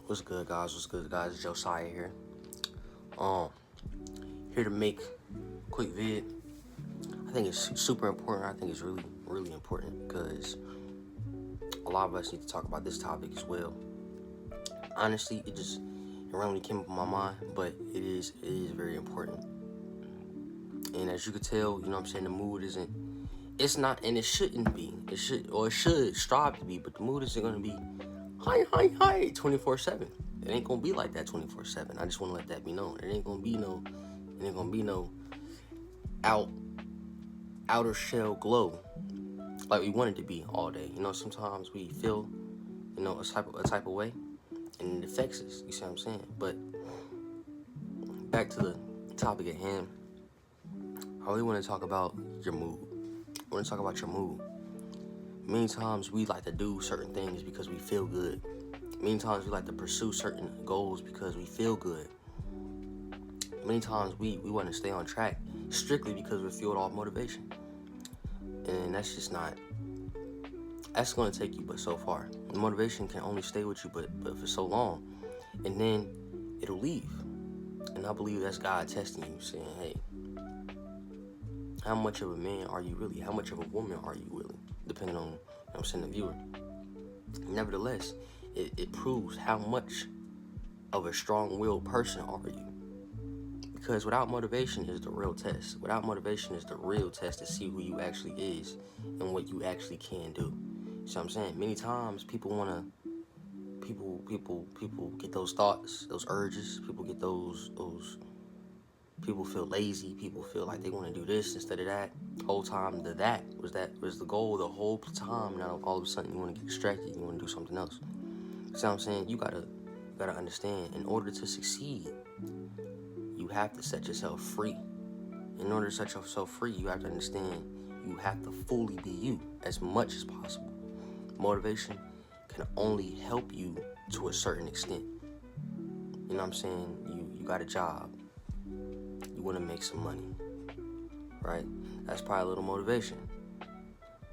What's good, guys? What's good, guys? It's Josiah here. Um, Here to make a quick vid. I think it's super important. I think it's really, really important because a lot of us need to talk about this topic as well. Honestly, it randomly came up in my mind, but it is very important. And as you can tell, you know what I'm saying, the mood isn't. It's not, and it shouldn't be. It should strive to be, but the mood isn't gonna be hi 24/7. It ain't gonna be like that 24/7. I just want to let that be known. It ain't gonna be no outer shell glow like we want it to be all day. You know, sometimes we feel, a type of way, and it affects us. You see what I'm saying? But back to the topic at hand. I really want to talk about your mood. I want to talk about your mood. Many times we like to do certain things because we feel good. Many times we like to pursue certain goals because we feel good. Many times we want to stay on track strictly because we're fueled off motivation. And that's just not, that's going to take you but so far. The motivation can only stay with you but for so long. And then it'll leave. And I believe that's God testing you, saying, hey, how much of a man are you really? How much of a woman are you really? Depending on, the viewer. Nevertheless, it proves how much of a strong-willed person are you. Because without motivation is the real test. Without motivation is the real test to see who you actually is and what you actually can do. So I'm saying, many times people get those thoughts, those urges. People get those. People feel lazy. People feel like they want to do this instead of that. Whole time that was the goal the whole time. Now all of a sudden you want to get distracted. You want to do something else. So I'm saying, you gotta understand, in order to succeed, you have to set yourself free. In order to set yourself free, you have to understand you have to fully be you as much as possible. Motivation can only help you to a certain extent. You know what I'm saying? You got a job. You want to make some money, right? That's probably a little motivation.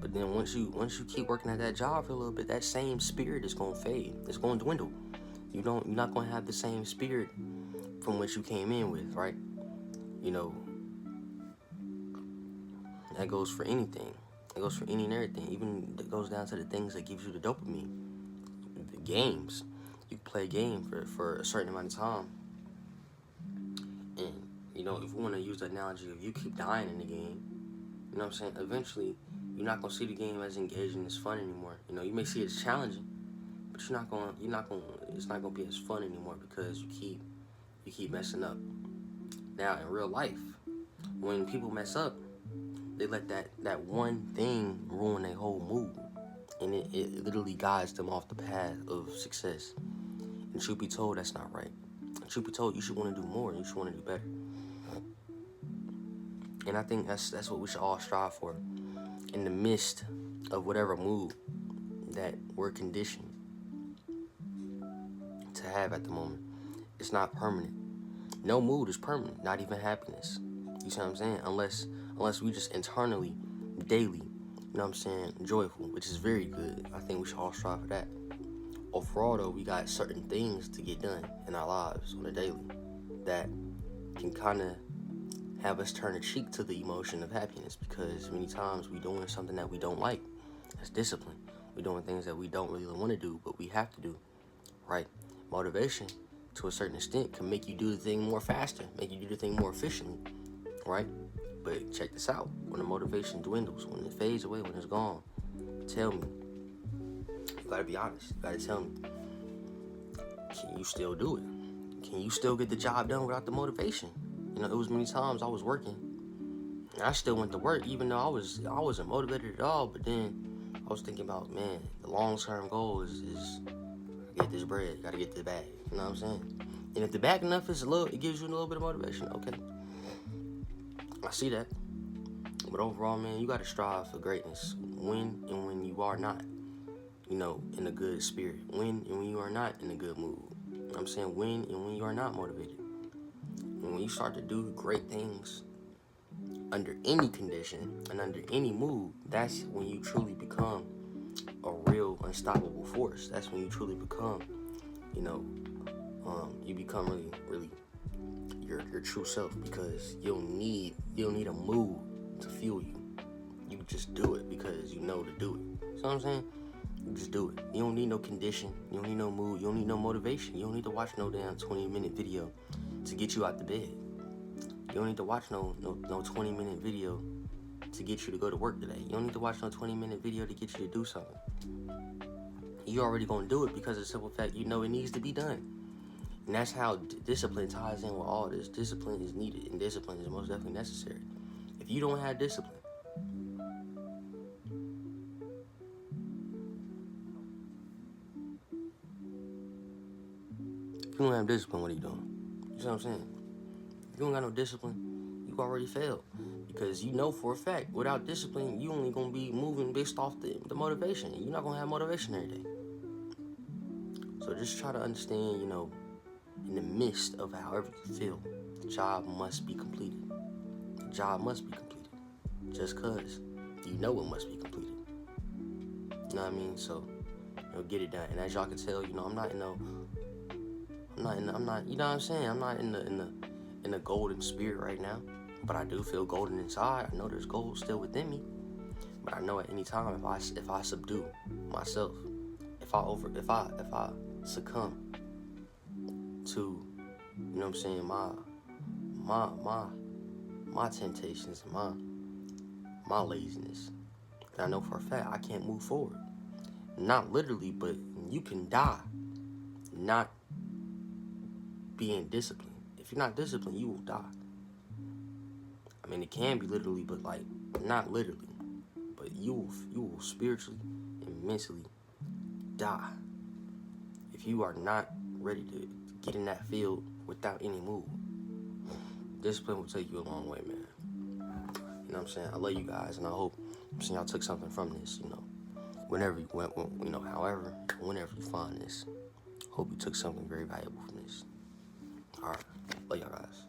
But then once you keep working at that job for a little bit, that same spirit is gonna fade. It's gonna dwindle. You're not gonna have the same spirit from which you came in with, right? You know, that goes for anything. It goes for any and everything. Even it goes down to the things that gives you the dopamine. The games. You can play a game for a certain amount of time. And, if we want to use the analogy, if you keep dying in the game, you know what I'm saying? Eventually, you're not going to see the game as engaging, as fun anymore. You may see it as challenging, but it's not going to be as fun anymore because you keep messing up. Now, in real life, when people mess up, they let that one thing ruin their whole mood. And it literally guides them off the path of success. And truth be told, that's not right. And truth be told, you should want to do more. You should want to do better. And I think that's what we should all strive for. In the midst of whatever mood that we're conditioned to have at the moment. It's not permanent. No mood is permanent, not even happiness. You see what I'm saying? Unless we just internally, daily, joyful, which is very good. I think we should all strive for that. Overall, though, we got certain things to get done in our lives on a daily that can kind of have us turn a cheek to the emotion of happiness, because many times we're doing something that we don't like. That's discipline. We're doing things that we don't really want to do, but we have to do, right? Motivation, to a certain extent, can make you do the thing more faster, make you do the thing more efficiently, right? But check this out. When the motivation dwindles, when it fades away, when it's gone, tell me. You gotta be honest. You gotta tell me. Can you still do it? Can you still get the job done without the motivation? It was many times I was working, and I still went to work, even though I wasn't motivated at all. But then I was thinking about, man, the long-term goal is get this bread, gotta get the bag. You know what I'm saying? And if the bag enough is it gives you a little bit of motivation. Okay, I see that. But overall, man, you gotta strive for greatness. When and when you are not, in a good spirit. When and when you are not in a good mood. You know what I'm saying? When and when you are not motivated. And when you start to do great things under any condition and under any mood, that's when you truly become a real unstoppable force. That's when you truly become you know, you become really your true self, because you don't need a mood to fuel you. You just do it because you know to do it. You know what I'm saying? You just do it. You don't need no condition. You don't need no mood. You don't need no motivation. You don't need to watch no damn 20-minute video to get you out the bed. You don't need to watch no 20-minute video to get you to go to work today. You don't need to watch no 20-minute video to get you to do something. You already gonna do it because of the simple fact you know it needs to be done. And that's how discipline ties in with all this. Discipline is needed, and discipline is most definitely necessary. If you don't have discipline, if you don't have discipline, what are you doing? You see what I'm saying? If you don't got no discipline, you already failed. Because you know for a fact, without discipline, you only gonna be moving based off the motivation. You're not gonna have motivation every day. So just try to understand, in the midst of however you feel, the job must be completed. The job must be completed. Just cause you know it must be completed. You know what I mean? So, get it done. And as y'all can tell, I'm not, you know what I'm saying? I'm not in the golden spirit right now. But I do feel golden inside. I know there's gold still within me. But I know at any time if I subdue myself, if I succumb to, you know what I'm saying, my temptations and my laziness, then I know for a fact I can't move forward. Not literally, but you can die not being disciplined. If you're not disciplined, you will die. I mean, it can be literally, but like not literally. But you will spiritually and mentally die if you are not ready to get in that field without any move. Discipline will take you a long way, man. You know what I'm saying? I love you guys, and I hope y'all took something from this. Whenever you find this, hope you took something very valuable from this. All right, love y'all guys.